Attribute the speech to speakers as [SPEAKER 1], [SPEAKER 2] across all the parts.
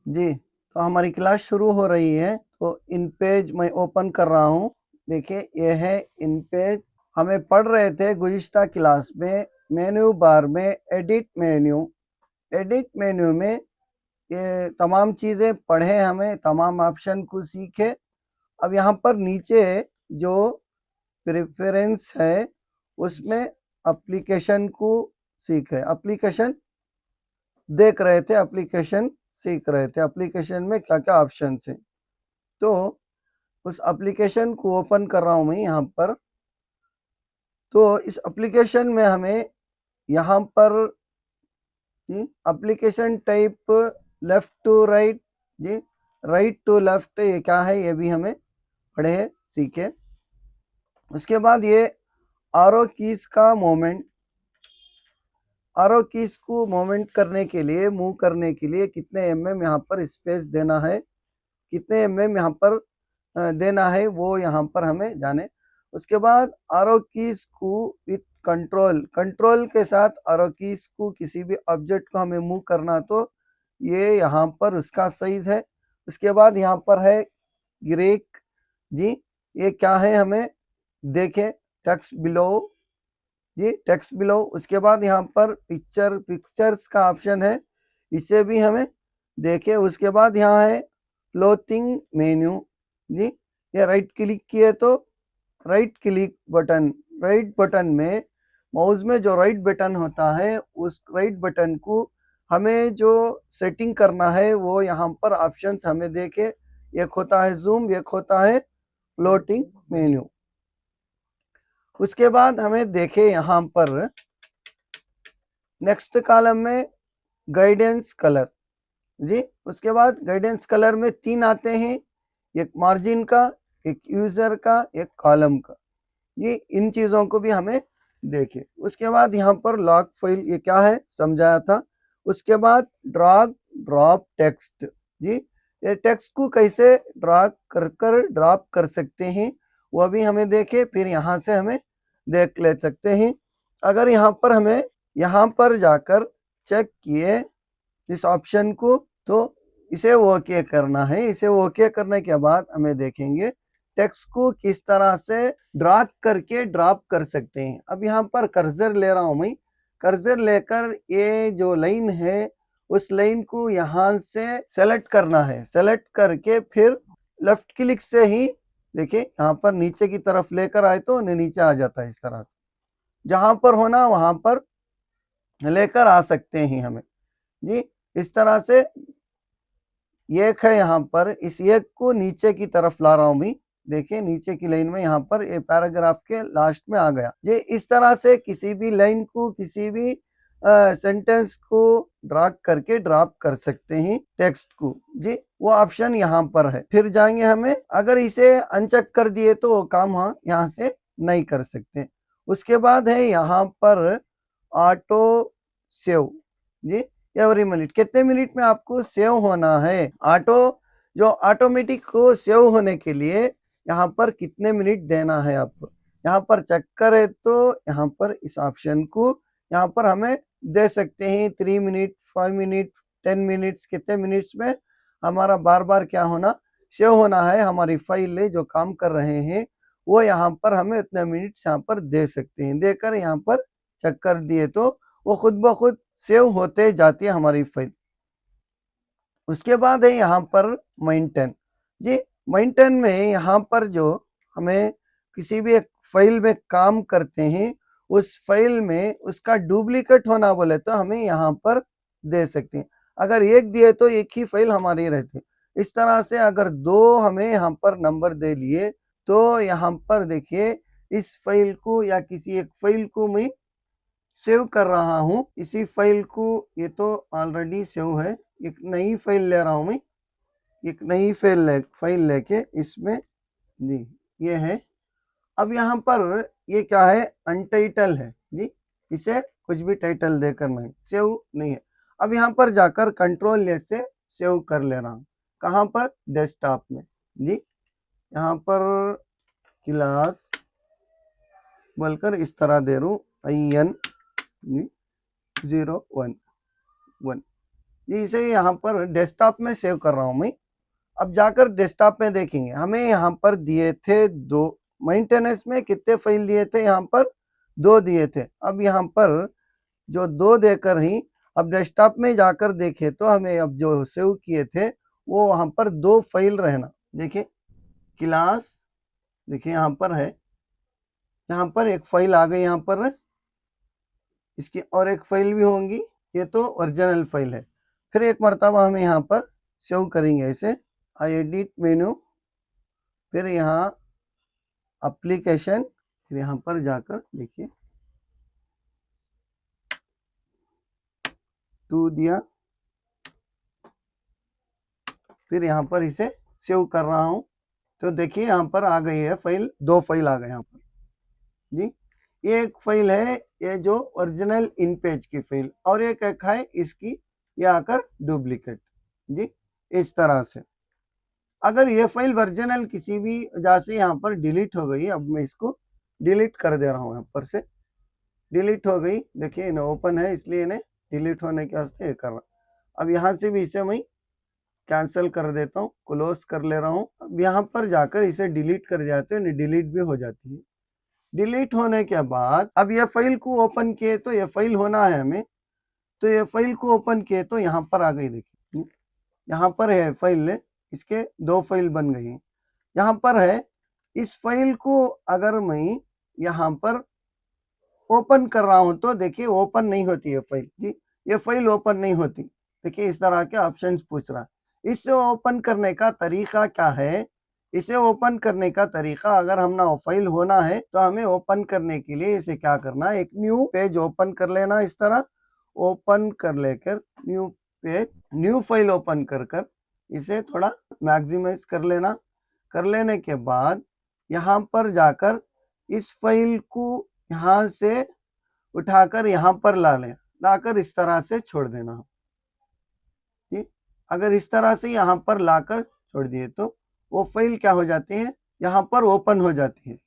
[SPEAKER 1] जी, तो हमारी क्लास शुरू हो रही है, तो इन पेज मैं ओपन कर रहा हूँ। देखिए, ये है इन पेज। हमें पढ़ रहे थे गुज़िश्ता क्लास में मेन्यू बार में एडिट मेन्यू में ये तमाम चीज़ें पढ़े हमें, तमाम ऑप्शन को सीखे। अब यहाँ पर नीचे जो प्रेफ़रेंस है, उसमें एप्लीकेशन को सीख रहे। एप्लीकेशन देख रहे थे, एप्लीकेशन सीख रहे थे, एप्लीकेशन में क्या-क्या ऑप्शंस हैं। तो उस एप्लीकेशन को ओपन कर रहा हूँ मैं यहाँ पर। तो इस एप्लीकेशन में हमें यहाँ पर G application type left to right, G right to left, ये क्या है ये भी हमें पढ़े सीखे। उसके बाद ये आरो कीज का मोमेंट, आरो कीज को मोमेंट करने के लिए, मूव करने के लिए कितने एमएम यहाँ पर स्पेस देना है, कितने एमएम यहाँ पर देना है, वो यहाँ पर हमें जाने। उसके बाद आरो कीज को विथ कंट्रोल, कंट्रोल के साथ आरो कीज को किसी भी ऑब्जेक्ट को हमें मूव करना, तो ये यहाँ पर उसका साइज है। उसके बाद यहाँ पर है ग्रेक, जी ये क्या है हमें देखें, टेक्स्ट बिलो, जी टेक्स्ट बिलो। उसके बाद यहाँ पर पिक्चर्स का ऑप्शन है, इसे भी हमें देखें। उसके बाद यहाँ है क्लोथिंग मेन्यू, जी ये राइट क्लिक किए तो right click button, right button में माउस में जो राइट बटन होता है, उस राइट बटन को हमें जो सेटिंग करना है, वो यहाँ पर ऑप्शंस हमें देखे। एक होता है जूम, एक होता है फ्लोटिंग मेन्यू। उसके बाद हमें देखे यहाँ पर नेक्स्ट कॉलम में गाइडेंस कलर, जी उसके बाद गाइडेंस कलर में 3 आते हैं, एक मार्जिन का, एक यूजर का, एक कॉलम का। ये इन चीजों को भी हमें देखे। उसके बाद यहाँ पर लॉग फाइल, ये क्या है समझाया था। उसके बाद ड्रैग ड्रॉप टेक्स्ट, जी ये टेक्स्ट को कैसे ड्रैग कर ड्रॉप कर सकते हैं, वह भी हमें देखे। फिर यहाँ से हमें देख ले सकते हैं। अगर यहाँ पर हमें यहाँ पर जाकर चेक किए इस ऑप्शन को, तो इसे ओके करना है। इसे ओके करने के बाद हमें देखेंगे टेक्स्ट को किस तरह से ड्रैग करके ड्रॉप कर सकते हैं। अब यहाँ पर कर्सर ले रहा हूं मैं, कर्सर लेकर ये जो लाइन है, उस लाइन को यहाँ से सेलेक्ट करना है। सेलेक्ट करके फिर लेफ्ट क्लिक से ही देखिए यहाँ पर नीचे की तरफ लेकर आए तो नीचे आ जाता है। इस तरह से जहां पर होना वहां पर लेकर आ सकते हैं हमें, जी इस तरह से। एक है यहाँ पर, इस एक को नीचे की तरफ ला रहा हूं मैं। देखिए नीचे की लाइन में यहाँ पर ये पैराग्राफ के लास्ट में आ गया। ये इस तरह से किसी भी लाइन को, किसी भी सेंटेंस को ड्रैग करके ड्रॉप कर सकते हैं टेक्स्ट को, जी वो ऑप्शन यहाँ पर है। फिर जाएंगे हमें, अगर इसे अनचेक कर दिए तो वो काम हम यहाँ से नहीं कर सकते। उसके बाद है यहाँ पर ऑटो सेव, जी एवरी मिनट, कितने मिनट में आपको सेव होना है। ऑटो जो ऑटोमेटिक को सेव होने के लिए यहाँ पर कितने मिनट देना है आपको, यहाँ पर चेक करे तो यहाँ पर इस ऑप्शन को यहाँ पर हमें दे सकते हैं 3 मिनट, 5 मिनट, 10 मिनट्स, कितने मिनट्स में हमारा बार बार क्या होना, सेव होना है। हमारी फाइल जो काम कर रहे हैं वो यहाँ पर हमें इतने मिनट्स यहाँ पर दे सकते हैं। देकर यहाँ पर चेक कर दिए तो वो खुद ब खुद सेव होते जाती है हमारी फाइल। उसके बाद है यहाँ पर मेंटेन, जी मेंटेन में यहाँ पर जो हमें किसी भी एक फाइल में काम करते हैं, उस फाइल में उसका डुप्लीकेट होना बोले तो हमें यहाँ पर दे सकते हैं। अगर एक दिए तो एक ही फाइल हमारी रहती है। इस तरह से अगर 2 हमें यहाँ पर नंबर दे लिए, तो यहाँ पर देखिए इस फाइल को या किसी एक फाइल को मैं सेव कर रहा हूँ। इसी फाइल को, ये तो ऑलरेडी सेव है, एक नई फाइल ले रहा हूँ मैं। एक नई फाइल लेके इसमें, जी ये है। अब यहाँ पर ये क्या है, अनटाइटल है, जी इसे कुछ भी टाइटल देकर नहीं, सेव नहीं है। अब यहाँ पर जाकर कंट्रोल ले से सेव कर ले रहा हूँ। कहाँ पर, डेस्कटॉप में, जी यहाँ पर क्लास बोलकर इस तरह दे रू IN 011, इसे यहाँ पर डेस्कटॉप में सेव कर रहा हूँ मैं। अब जाकर डेस्कटॉप में देखेंगे, हमें यहाँ पर दिए थे 2 मेंटेनेंस में कितने फाइल दिए थे, यहाँ पर 2 दिए थे। अब यहाँ पर जो 2 देकर ही अब डेस्कटॉप में जाकर देखें तो हमें अब जो सेव किए थे वो वहाँ पर 2 फाइल रहना। देखिए क्लास, देखिए यहाँ पर है, यहाँ पर एक फाइल आ गई, यहाँ पर इसकी और एक फाइल भी होंगी, ये तो ओरिजिनल फाइल है। फिर एक मरतबा हमें यहाँ पर सेव करेंगे ऐसे, एडिट मेनू, फिर यहाँ एप्लीकेशन, फिर यहाँ पर जाकर देखिए 2 दिया, फिर यहाँ पर इसे सेव कर रहा हूँ। तो देखिए यहाँ पर आ गई है फाइल, 2 फाइल आ गए यहाँ पर जी। ये एक फाइल है, ये जो ओरिजिनल इन पेज की फाइल, और एक है इसकी ये आकर डुप्लीकेट जी। इस तरह से अगर ये फाइल ओरिजिनल किसी भी वजह से यहाँ पर डिलीट हो गई, अब मैं इसको डिलीट कर दे रहा हूँ, यहाँ पर से डिलीट हो गई। देखिए इन्हें ओपन है इसलिए इन्हें डिलीट होने के वास्ते ये कर रहा। अब यहाँ से भी इसे मैं कैंसिल कर देता हूँ, क्लोज कर ले रहा हूँ। अब यहाँ पर जाकर इसे डिलीट कर जाते हैं, डिलीट भी हो जाती है। डिलीट होने के बाद अब ये फाइल को ओपन किए तो ये फाइल होना है हमें, तो ये फाइल को ओपन किए तो यहाँ पर आ गई। देखिए यहाँ पर है फाइल, इसके 2 फाइल बन गई हैं। यहाँ पर है, इस फाइल को अगर मैं यहाँ पर ओपन कर रहा हूं तो देखिए ओपन नहीं होती है फाइल जी, ये फाइल ओपन नहीं होती। देखिए इस तरह के ऑप्शंस पूछ रहा है। इसे ओपन करने का तरीका क्या है, इसे ओपन करने का तरीका, अगर हम ना फाइल होना है तो हमें ओपन करने के लिए इसे क्या करना है, एक न्यू पेज ओपन कर लेना। इस तरह ओपन कर लेकर new page, new file open कर कर इसे थोड़ा मैक्सिमाइज कर लेना। कर लेने के बाद यहाँ पर जाकर इस फाइल को यहाँ से उठाकर यहाँ पर ला लें, लाकर इस तरह से छोड़ देना ठीक। अगर इस तरह से यहाँ पर लाकर छोड़ दिए तो वो फाइल क्या हो जाती है, यहाँ पर ओपन हो जाती है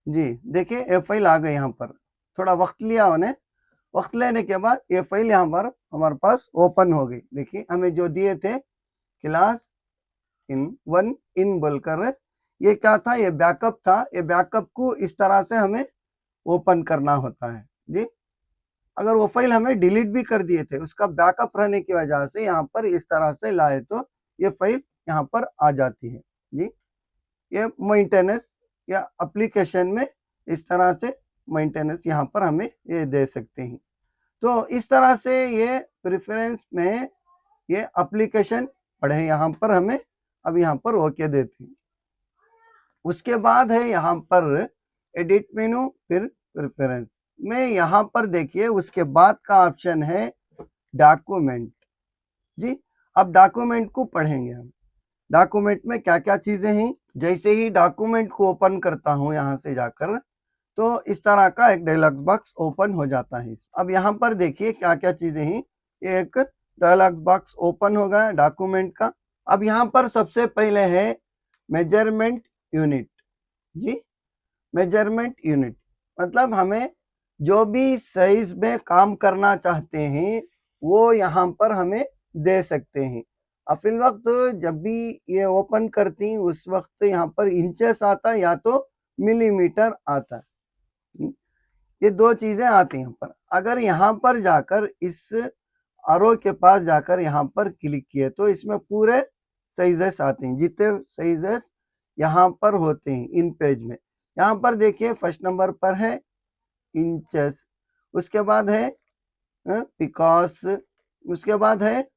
[SPEAKER 1] जी। देखिए ये फाइल आ गई, यहाँ पर थोड़ा वक्त लिया उन्हें, वक्त लेने के बाद ये फाइल यहाँ पर हमारे पास ओपन हो गई। देखिए हमें जो दिए थे क्लास इन 1 इन बोलकर, ये क्या था, ये बैकअप था। ये बैकअप को इस तरह से हमें ओपन करना होता है जी। अगर वो फाइल हमें डिलीट भी कर दिए थे, उसका बैकअप रहने की वजह से यहाँ पर इस तरह से लाए तो ये फाइल यहाँ पर आ जाती है जी। ये मेंटेनेंस या एप्लीकेशन में इस तरह से मेंटेनेंस यहाँ पर हमें ये दे सकते हैं। तो इस तरह से ये प्रेफरेंस में ये एप्लीकेशन पढ़े यहाँ पर हमें, अब यहाँ पर ओके देते हैं। उसके बाद है यहाँ पर एडिट मेनू, फिर प्रेफरेंस में यहाँ पर देखिए उसके बाद का ऑप्शन है डॉक्यूमेंट जी। अब डॉक्यूमेंट को पढ़ेंगे हम। डॉक्यूमेंट में क्या क्या चीजें हैं, जैसे ही डॉक्यूमेंट को ओपन करता हूं यहाँ से जाकर तो इस तरह का एक डायलॉग बॉक्स ओपन हो जाता है। अब यहाँ पर देखिए क्या क्या चीजें हैं, एक डायलॉग बॉक्स ओपन हो गया डॉक्यूमेंट का। अब यहाँ पर सबसे पहले है मेजरमेंट यूनिट जी। मेजरमेंट यूनिट मतलब हमें जो भी साइज में काम करना चाहते हैं वो यहाँ पर हमें दे सकते हैं। अब फिल वक्त जब भी ये ओपन करती उस वक्त यहाँ पर इंचेस आता है या तो मिलीमीटर आता है, ये 2 चीजें आती हैं। पर अगर यहाँ पर जाकर इस आरो के पास जाकर यहाँ पर क्लिक किए तो इसमें पूरे साइजेस आते हैं, जितने साइजेस यहाँ पर होते हैं इन पेज में। यहाँ पर देखिए फर्स्ट नंबर पर है इंचेस, उसके बाद है पिकॉस, उसके बाद है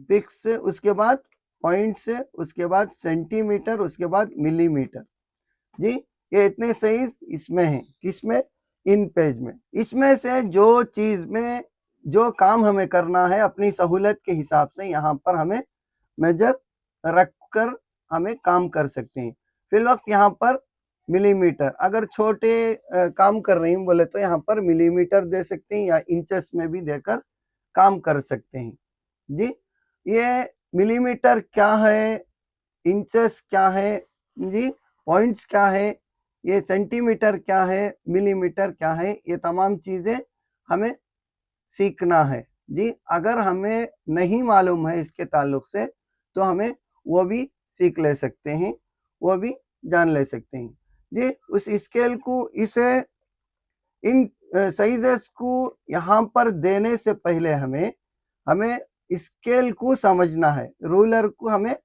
[SPEAKER 1] पिक्स, उसके बाद पॉइंट्स, उसके बाद सेंटीमीटर, उसके बाद मिलीमीटर जी। ये इतने साइज इसमें है, किसमें, इन पेज में। इसमें से जो चीज में जो काम हमें करना है अपनी सहूलत के हिसाब से यहाँ पर हमें मेजर रख कर हमें काम कर सकते हैं। फिल वक्त यहाँ पर मिलीमीटर, अगर छोटे काम कर रही हूँ बोले तो यहाँ पर मिलीमीटर दे सकते हैं या इंचेस में भी देकर काम कर सकते हैं जी। ये मिलीमीटर क्या है, इंचेस क्या है जी, पॉइंट्स क्या है, ये सेंटीमीटर क्या है, मिलीमीटर क्या है, ये तमाम चीजें हमें सीखना है जी। अगर हमें नहीं मालूम है इसके ताल्लुक से तो हमें वो भी सीख ले सकते हैं, वो भी जान ले सकते हैं जी। उस स्केल को इसे इन साइजेस को यहाँ पर देने से पहले हमें हमें स्केल को समझना है, रूलर को हमें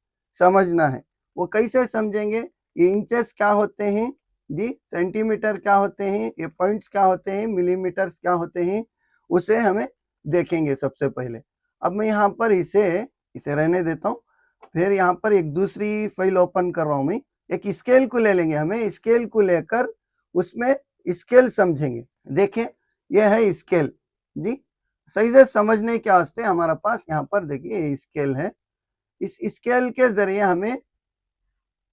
[SPEAKER 1] समझना है। वो कैसे समझेंगे? ये इंचेस क्या होते हैं जी, सेंटीमीटर क्या होते हैं, ये पॉइंट्स क्या होते हैं, मिलीमीटर्स क्या होते हैं, उसे हमें देखेंगे सबसे पहले। अब मैं यहाँ पर इसे रहने देता हूँ। फिर यहाँ पर एक दूसरी फाइल ओपन कर रहा हूँ मैं। एक स्केल को ले लेंगे, हमें स्केल को लेकर उसमें स्केल समझेंगे। देखें, यह है स्केल जी। सही से समझने के वास्ते हमारे पास यहाँ पर देखिए ये स्केल है। इस स्केल के जरिए हमें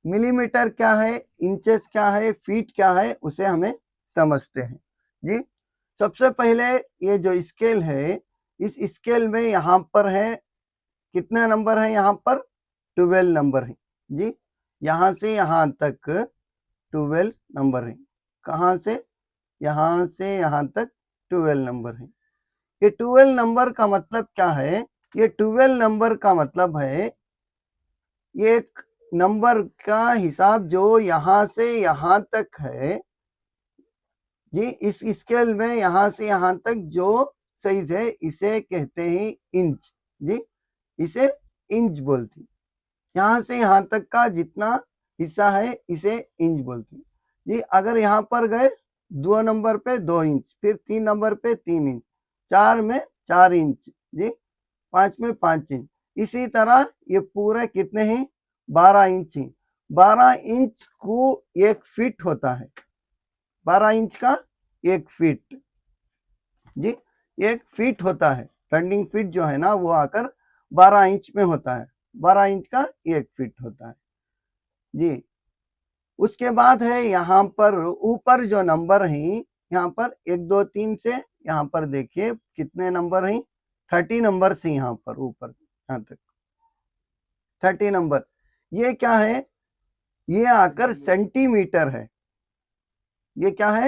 [SPEAKER 1] मिलीमीटर क्या है, इंचेस क्या है, फीट क्या है, उसे हमें समझते हैं जी। सबसे पहले ये जो स्केल है, इस स्केल में यहाँ पर है कितने नंबर है? यहाँ पर 12 नंबर है जी। यहाँ से यहाँ तक 12 नंबर है। कहाँ से? यहाँ से यहाँ तक 12 नंबर है। ये 12 नंबर का मतलब क्या है? ये 12 नंबर का मतलब है ये एक नंबर का हिसाब जो यहाँ से यहाँ तक है जी। इस स्केल में यहाँ से यहाँ तक जो साइज है इसे कहते हैं इंच जी। इसे इंच बोलती। यहाँ से यहाँ तक का जितना हिस्सा है इसे इंच बोलती जी। अगर यहाँ पर गए 2 नंबर पे 2 इंच, फिर 3 नंबर पे 3 इंच, 4 में 4 इंच जी, 5 में 5 इंच। इसी तरह ये पूरे कितने हैं? 12 इंच ही। 12 इंच को एक फीट होता है। 12 इंच का एक फीट जी, एक फीट होता है। रनिंग फीट जो है ना वो आकर 12 इंच में होता है। 12 इंच का एक फीट होता है जी। उसके बाद है यहाँ पर ऊपर जो नंबर हैं, यहाँ पर 1 2 3 से यहाँ पर देखिए कितने नंबर हैं? 30 नंबर से यहाँ पर ऊपर यहाँ तक 30 नंबर। ये क्या है? ये आकर सेंटीमीटर है। ये क्या है?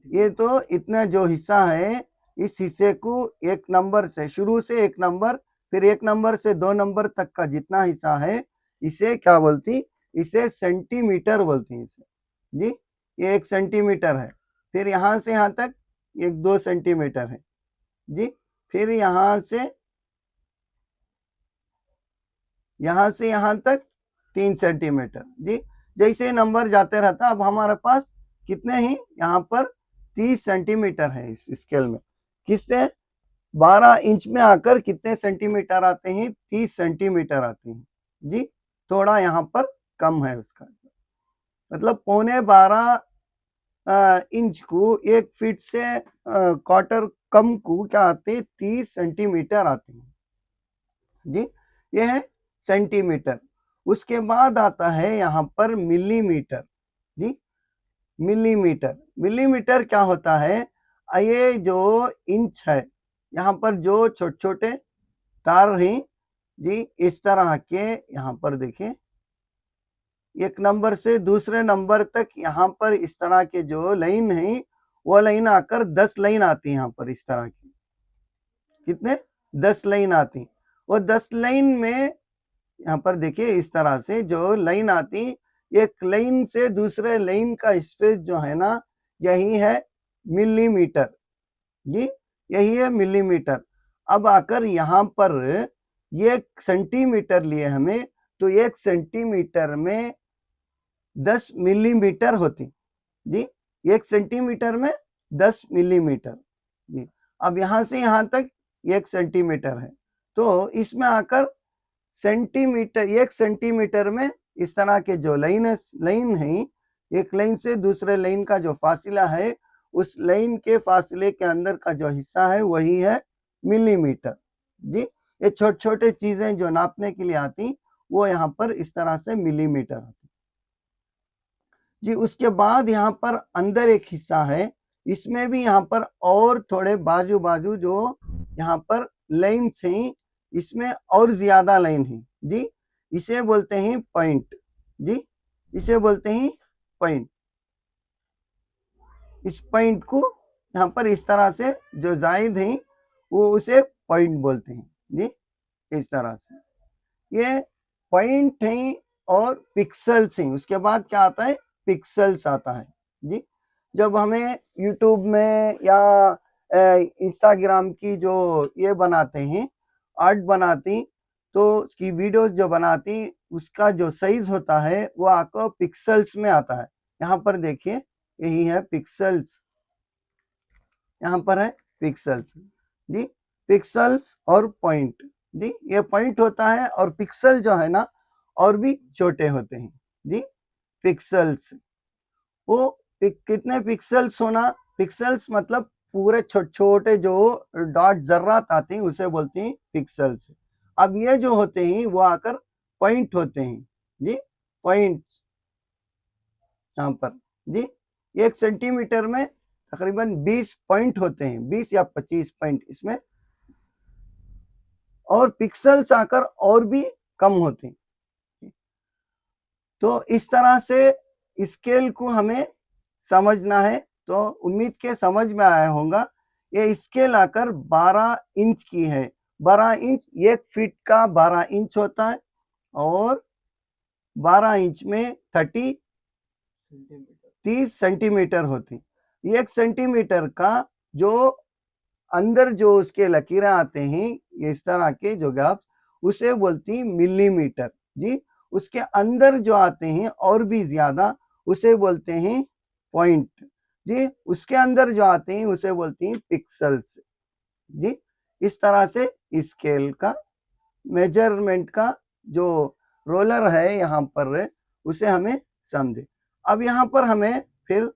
[SPEAKER 1] ये तो इतना जो हिस्सा है, इस हिस्से को एक नंबर से शुरू से एक नंबर, फिर एक नंबर से 2 नंबर तक का जितना हिस्सा है इसे क्या बोलती? इसे सेंटीमीटर बोलती है इसे जी। ये 1 सेंटीमीटर है। फिर यहाँ से यहाँ तक 1 2 सेंटीमीटर है जी। फिर यहाँ से यहाँ तक 3 सेंटीमीटर जी। जैसे नंबर जाते रहता, अब हमारे पास कितने हैं? यहाँ पर 30 सेंटीमीटर है इस स्केल में। किससे? 12 इंच में आकर कितने सेंटीमीटर आते हैं? 30 सेंटीमीटर आते हैं जी। थोड़ा यहाँ पर कम है उसका, मतलब 12.25 इंच को एक फीट से क्वार्टर कम को क्या आते? 30 सेंटीमीटर आते हैं जी। ये है सेंटीमीटर। उसके बाद आता है यहाँ पर मिलीमीटर जी। मिलीमीटर, मिलीमीटर क्या होता है? ये जो इंच है, यहाँ पर जो छोटे छोटे तार हैं जी, इस तरह के यहाँ पर देखें, एक नंबर से दूसरे नंबर तक यहाँ पर इस तरह के जो लाइन है, वो लाइन आकर 10 लाइन आती है यहाँ पर इस तरह की। कितने? 10 लाइन आती। वो 10 लाइन में यहाँ पर देखिए इस तरह से जो लाइन आती, एक लाइन से दूसरे लाइन का स्पेस जो है ना, यही है मिलीमीटर जी। यही है मिलीमीटर। अब आकर यहाँ पर ये सेंटीमीटर लिए हमें, तो 1 सेंटीमीटर में 10 मिलीमीटर होती जी। 1 सेंटीमीटर में 10 मिलीमीटर जी। अब यहाँ से यहाँ तक 1 सेंटीमीटर है, तो इसमें आकर सेंटीमीटर, 1 सेंटीमीटर में इस तरह के जो लाइन है, एक लाइन से दूसरे लाइन का जो फासला है, उस लाइन के फासले के अंदर का जो हिस्सा है वही है मिलीमीटर जी। ये छोटे छोटे चीजें जो नापने के लिए आती, वो यहाँ पर इस तरह से मिलीमीटर होती जी। उसके बाद यहाँ पर अंदर एक हिस्सा है, इसमें भी यहाँ पर और थोड़े बाजू बाजू जो यहाँ पर लाइन हैं, इसमें और ज्यादा लाइन है जी। इसे बोलते हैं पॉइंट जी। इसे बोलते हैं पॉइंट। इस पॉइंट को यहाँ पर इस तरह से जो जायद हैं वो उसे पॉइंट बोलते हैं जी। इस तरह से ये पॉइंट है और पिक्सल्स हैं। उसके बाद क्या आता है, पिक्सल्स आता है जी। जब हमें यूट्यूब में या इंस्टाग्राम की जो ये बनाते हैं, आर्ट बनाती, तो उसकी वीडियोस जो बनाती, उसका जो साइज होता है वो आपको पिक्सल्स में आता है। यहाँ पर देखिए, यही है पिक्सल्स, यहाँ पर है पिक्सल्स जी। पिक्सल्स और पॉइंट जी, ये पॉइंट होता है और पिक्सल जो है ना और भी छोटे होते हैं जी। पिक्सल्स वो कितने पिक्सल्स होना, पिक्सल्स मतलब पूरे छोटे छोटे जो डॉट जर्रात आते हैं उसे बोलते हैं पिक्सल्स। अब ये जो होते हैं वो आकर पॉइंट होते हैं जी। पॉइंट यहाँ पर जी, 1 सेंटीमीटर में तकरीबन 20 पॉइंट होते हैं, 20 या 25 पॉइंट इसमें, और पिक्सल्स आकर और भी कम होते हैं। तो इस तरह से स्केल को हमें समझना है। तो उम्मीद के समझ में आया होगा। ये स्केल आकर 12 इंच की है। 12 इंच, 1 फीट का 12 इंच होता है, और 12 इंच में 30 सेंटीमीटर होती। 1 सेंटीमीटर का जो अंदर जो उसके लकीरें आते हैं, ये इस तरह के जो गैप, उसे बोलती मिलीमीटर जी। उसके अंदर जो आते हैं और भी ज्यादा, उसे बोलते हैं पॉइंट जी। उसके अंदर जो आते हैं उसे बोलती हैं पिक्सल्स जी। इस तरह से स्केल का मेजरमेंट का जो रोलर है यहाँ पर, उसे हमें समझे। अब यहाँ पर हमें फिर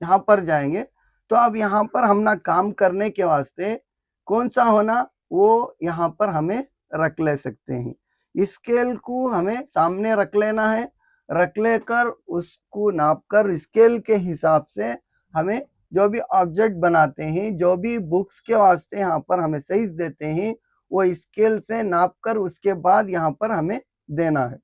[SPEAKER 1] यहाँ पर जाएंगे, तो अब यहाँ पर हम ना काम करने के वास्ते कौन सा होना, वो यहाँ पर हमें रख ले सकते हैं। स्केल को हमें सामने रख लेना है, रख लेकर उसको नाप कर स्केल के हिसाब से हमें जो भी ऑब्जेक्ट बनाते हैं, जो भी बुक्स के वास्ते यहाँ पर हमें साइज देते हैं, वो स्केल से नाप कर उसके बाद यहाँ पर हमें देना है।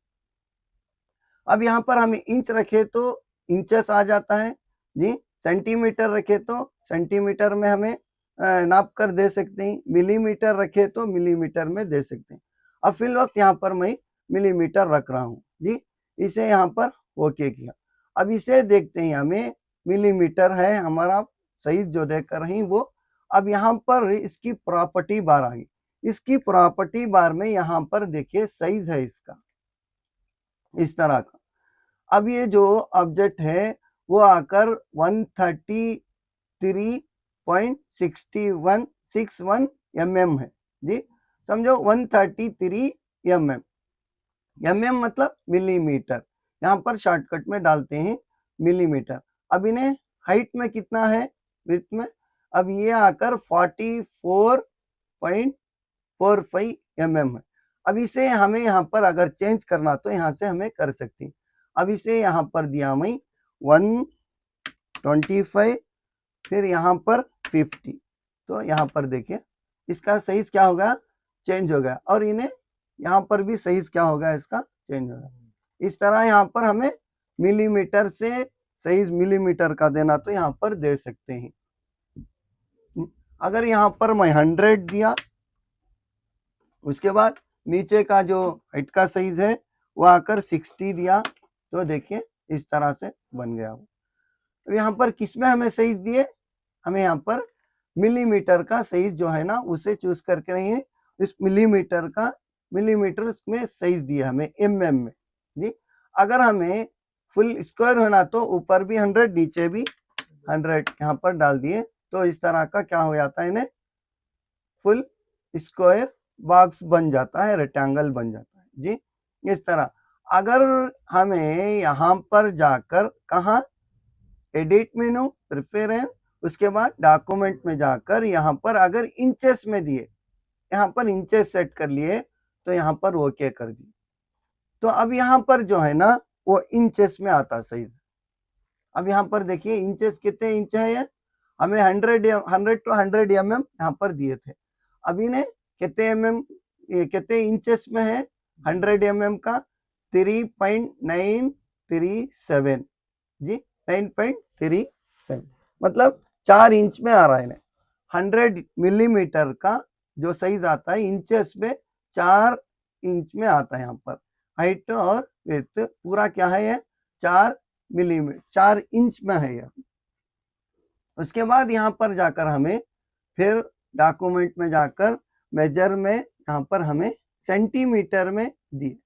[SPEAKER 1] अब यहाँ पर हमें इंच रखे तो इंचेस आ जाता है जी। सेंटीमीटर रखे तो सेंटीमीटर में हमें नाप कर दे सकते हैं। मिलीमीटर रखे तो मिलीमीटर में दे सकते हैं। अब फिल वक्त यहाँ पर मैं मिलीमीटर रख रहा हूँ जी। इसे यहाँ पर ओके किया। अब इसे देखते हैं, हमें मिलीमीटर है हमारा साइज जो देख कर रही वो। अब यहाँ पर इसकी प्रॉपर्टी बार आ गई। इसकी प्रॉपर्टी बार में यहाँ पर देखिए साइज है इसका इस तरह का। अब ये जो ऑब्जेक्ट है वो आकर 133.61 mm है जी। समझो 133 mm। mm मतलब मिलीमीटर, यहाँ पर शॉर्टकट में डालते हैं मिलीमीटर। अब इन्हें हाइट में कितना है, विड्थ में, अब ये आकर 44.45 mm है। अब इसे हमें यहाँ पर अगर चेंज करना तो यहाँ से हमें कर सकते हैं। अब इसे यहाँ पर दिया मैं 125, फिर यहाँ पर 50, तो यहाँ पर देखिए इसका साइज क्या होगा, चेंज होगा, और इन्हें यहाँ पर भी साइज क्या होगा, इसका चेंज होगा। इस तरह यहाँ पर हमें मिलीमीटर से साइज मिलीमीटर का देना तो यहाँ पर दे सकते हैं। अगर यहाँ पर मैं 100 दिया, उसके बाद नीचे का जो हाइट का साइज है वो आकर 60 दिया, तो देखिए इस तरह से बन गया। तो यहाँ पर किसमें हमें साइज दिए, हमें यहाँ पर मिलीमीटर का साइज जो है ना उसे चूज करके रही है। इस मिलीमीटर का, मिलीमीटर में साइज दिया हमें mm में जी। अगर हमें फुल स्क्वायर होना तो ऊपर भी 100, नीचे भी 100 यहाँ पर डाल दिए, तो इस तरह का क्या हो जाता है, इन्हें फुल स्क्वायर बॉक्स बन जाता है, रेक्टेंगल बन जाता है जी। इस तरह अगर हमें यहाँ पर जाकर कहा एडिट मेनू प्रेफरेंस, उसके बाद डॉक्यूमेंट में जाकर यहाँ पर अगर इंचेस में दिए, यहाँ पर इंचेस सेट कर लिए, तो यहाँ पर ओके कर दिए, तो अब यहाँ पर जो है ना वो इंचेस में आता साइज। अब यहाँ पर देखिए इंचेस कितने इंच है, ये हमें 100 टू 100 mm यहाँ पर दिए थे। अब इन्हें कितने mm, कितने इंचेस में है, 100 mm का 3.937 जी, 9.37 मतलब 4 इंच में आ रहा है। 100 मिलीमीटर का जो साइज आता है इंचेस में 4 इंच में आता है। यहाँ पर हाइट और विड्थ पूरा क्या है, ये 4 मिलीमीटर 4 इंच में है यह। उसके बाद यहाँ पर जाकर हमें फिर डॉक्यूमेंट में जाकर मेजर में यहाँ पर हमें सेंटीमीटर में दिए।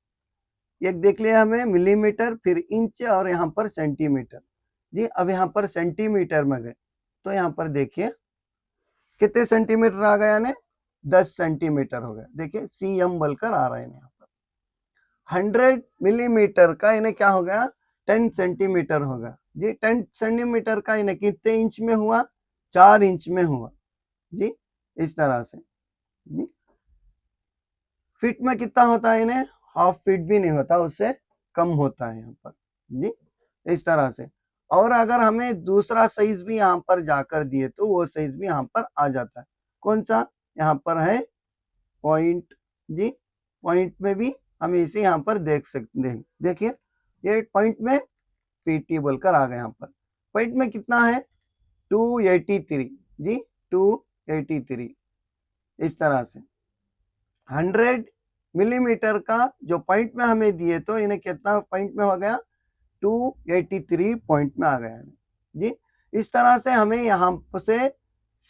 [SPEAKER 1] एक देख लिया हमें मिलीमीटर, फिर इंच और यहाँ पर सेंटीमीटर जी। अब यहाँ पर सेंटीमीटर में गए तो यहाँ पर देखिए कितने सेंटीमीटर आ गया ने 10 सेंटीमीटर हो गया। देखिए सीएम बोलकर आ रहा है यहाँ पर। 100 मिलीमीटर का इन्हें क्या हो गया 10 सेंटीमीटर होगा जी। 10 सेंटीमीटर का इन्हें कितने इंच में हुआ 4 इंच में हुआ जी। इस तरह से जी। फीट में कितना होता है इन्हें हाफ फीट भी नहीं होता, उससे कम होता है यहाँ पर जी। इस तरह से। और अगर हमें दूसरा साइज भी यहाँ पर जाकर दिए तो वो साइज भी यहाँ पर आ जाता है। कौन सा, यहाँ पर है पॉइंट जी। पॉइंट में भी हम इसे यहाँ पर देख सकते हैं। देखिए ये पॉइंट में पीटी बोलकर आ गए। यहाँ पर पॉइंट में कितना है 283 जी, 283। इस तरह से 100 मिलीमीटर का जो पॉइंट में हमें दिए तो इन्हें कितना पॉइंट में हो गया 283 पॉइंट में आ गया जी। इस तरह से हमें यहाँ से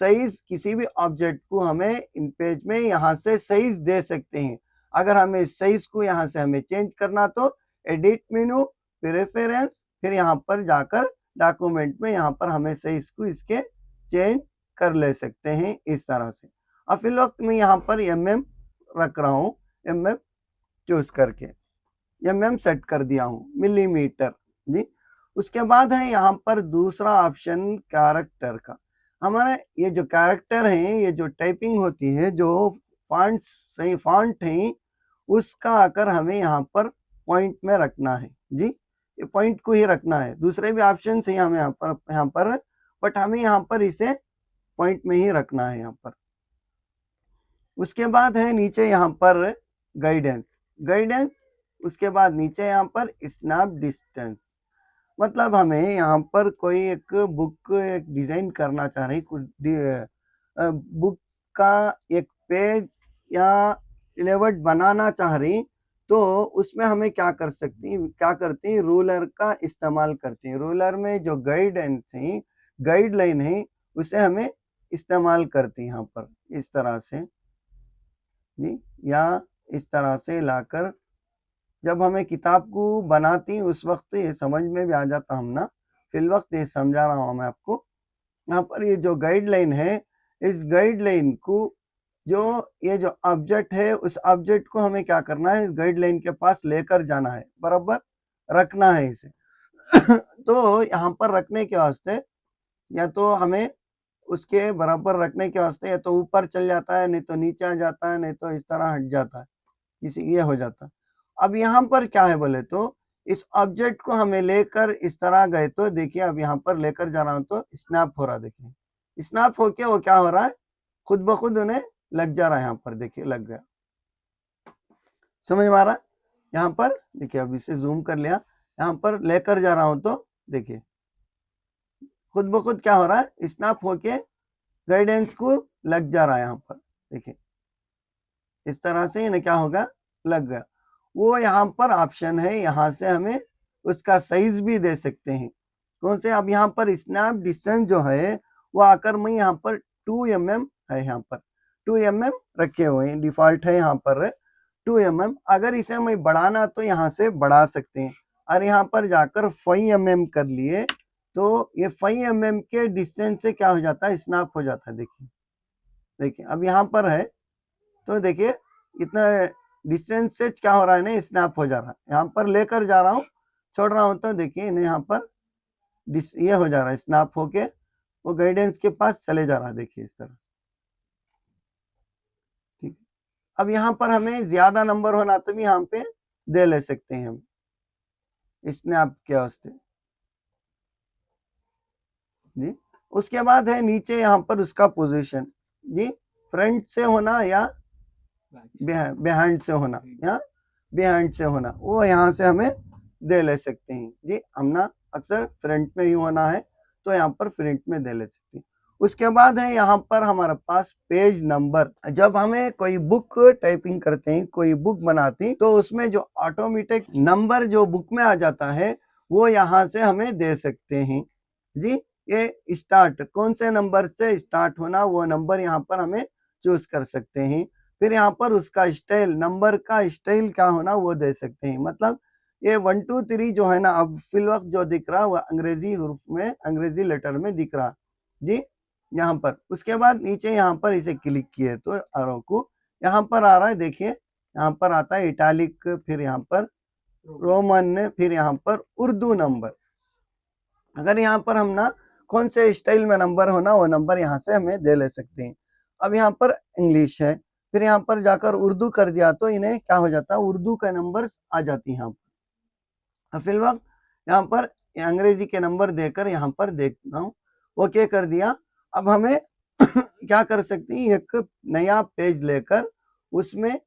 [SPEAKER 1] साइज किसी भी ऑब्जेक्ट को हमें इन पेज में यहाँ से साइज दे सकते हैं। अगर हमें साइज को यहाँ से हमें चेंज करना तो एडिट मेनू, फिर रेफरेंस, फिर यहाँ पर जाकर डॉक्यूमेंट में यहाँ पर हमें साइज को इसके चेंज कर ले सकते हैं इस तरह से। अब फिर वक्त मैं यहाँ पर mm रख रहा हूँ, mm चूज करके mm सेट कर दिया हूँ मिलीमीटर जी। उसके बाद है यहाँ पर दूसरा ऑप्शन कैरेक्टर का। हमारा ये जो कैरेक्टर है, ये जो टाइपिंग होती है, जो फॉन्ट सही फॉन्ट है उसका आकर हमें यहाँ पर पॉइंट में रखना है जी। ये पॉइंट को ही रखना है। दूसरे भी ऑप्शन है हमें यहाँ पर बट हमें यहाँ पर इसे पॉइंट में ही रखना है यहाँ पर। उसके बाद है नीचे यहाँ पर गाइडेंस। उसके बाद नीचे यहाँ पर स्नैप डिस्टेंस। मतलब हमें यहाँ पर कोई एक बुक एक डिजाइन करना चाह रहे, कुछ बुक का एक पेज या लेआउट बनाना चाह रही तो उसमें हमें क्या करते हैं रूलर का इस्तेमाल करते हैं। रूलर में जो गाइडलाइन है उसे हमें इस्तेमाल करते हैं यहाँ पर इस तरह से जी। या इस तरह से लाकर जब हमें किताब को बनाती उस वक्त ये समझ में भी आ जाता हम ना, फिल वक्त ये समझा रहा हूँ मैं आपको। यहाँ पर ये जो गाइडलाइन है, इस गाइडलाइन को ये जो ऑब्जेक्ट है उस ऑब्जेक्ट को हमें क्या करना है, इस गाइडलाइन के पास लेकर जाना है, बराबर रखना है इसे। तो यहाँ पर रखने के वास्ते या तो हमें उसके बराबर रखने के वास्ते या तो ऊपर चल जाता है, नहीं तो नीचे आ जाता है, नहीं तो इस तरह हट जाता है, ये हो जाता है। अब यहाँ पर क्या है बोले तो इस ऑब्जेक्ट को हमें लेकर इस तरह गए तो देखिए अब यहाँ पर लेकर जा रहा हूं तो स्नैप हो रहा है। देखिए स्नैप होके वो क्या हो रहा है, खुद ब खुद उन्हें लग जा रहा है। यहाँ पर देखिए लग गया, समझ में आ रहा है। यहाँ पर देखिए अब इसे जूम कर लिया, यहाँ पर लेकर जा रहा हूं तो देखिए खुद ब खुद क्या हो रहा है, स्नैप होके गाइडेंस को लग जा रहा है। यहाँ पर देखिए इस तरह से इन्हें क्या होगा, लग गया। वो यहाँ पर ऑप्शन है, यहाँ से हमें उसका साइज भी दे सकते हैं। कौन से, अब यहाँ पर स्नैप डिस्टेंस जो है वो आकर मैं यहाँ पर 2 mm है, यहाँ पर 2 mm रखे हुए हैं, डिफॉल्ट है यहाँ पर 2 mm। अगर इसे मैं बढ़ाना तो यहाँ से बढ़ा सकते हैं और यहाँ पर जाकर 5 mm कर लिए तो ये 5 mm के डिस्टेंस से क्या हो जाता है, स्नैप हो जाता है। देखिए अब यहाँ पर है तो देखिए इतना डिस्टेंस से क्या हो रहा है ना, स्नैप हो जा रहा है। यहाँ पर लेकर जा रहा हूँ, छोड़ रहा हूँ तो देखिए इन्हें यहाँ पर ये हो जा रहा है, स्नैप होके वो गाइडेंस के पास चले जा रहा है। देखिए इस तरह, ठीक। अब यहाँ पर हमें ज्यादा नंबर होना तो भी यहाँ पे दे ले सकते हैं हम स्नैप के वास्ते जी। उसके बाद है नीचे यहाँ पर उसका पोजीशन जी, फ्रंट से होना या बिहाइंड से होना, या बिहाइंड से होना, वो यहाँ से हमें दे ले सकते हैं जी। हम ना अक्सर फ्रंट में ही होना है तो यहाँ पर फ्रंट में दे ले सकते हैं। उसके बाद है यहाँ पर हमारे पास पेज नंबर। जब हमें कोई बुक टाइपिंग करते हैं, कोई बुक बनाते हैं, तो उसमें जो ऑटोमेटिक नंबर जो बुक में आ जाता है वो यहाँ से हमें दे सकते हैं जी। ये स्टार्ट कौन से नंबर से स्टार्ट होना, वो नंबर यहाँ पर हमें चूज कर सकते हैं। फिर यहाँ पर उसका स्टाइल, नंबर का स्टाइल क्या होना वो दे सकते हैं। मतलब ये 1 2 3 जो है ना, अब फिल वक्त जो दिख रहा वो अंग्रेजी हरूफ में, अंग्रेजी लेटर में दिख रहा जी यहाँ पर। उसके बाद नीचे यहाँ पर इसे क्लिक किए तो एरो को यहाँ पर आ रहा है, देखिए यहाँ पर आता है इटालिक, फिर यहाँ पर रोमन में, फिर यहाँ पर उर्दू नंबर। अगर यहाँ पर हम ना कौन से स्टाइल में नंबर होना वो नंबर यहाँ से हमें दे ले सकते हैं। अब यहाँ पर इंग्लिश है, फिर यहाँ पर जाकर उर्दू कर दिया तो इन्हें क्या हो जाता है, उर्दू का नंबर आ जाती है यहाँ पर। फिर वक्त यहाँ पर अंग्रेजी के नंबर देकर यहाँ पर देखता हूँ, ओके कर दिया। अब हमें क्या कर सकती है, एक नया पेज लेकर उसमें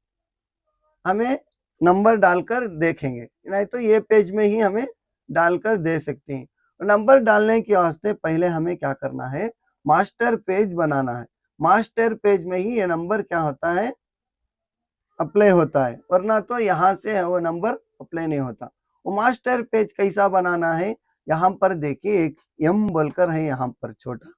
[SPEAKER 1] हमें नंबर डालकर देखेंगे, नहीं तो ये पेज में ही हमें डालकर दे सकते हैं। नंबर डालने के वास्ते पहले हमें क्या करना है, मास्टर पेज बनाना है। मास्टर पेज में ही ये नंबर क्या होता है, अप्लाई होता है, वरना तो यहाँ से वो नंबर अप्लाई नहीं होता। वो मास्टर पेज कैसा बनाना है, यहाँ पर देखिए एक एम बोलकर है यहाँ पर छोटा,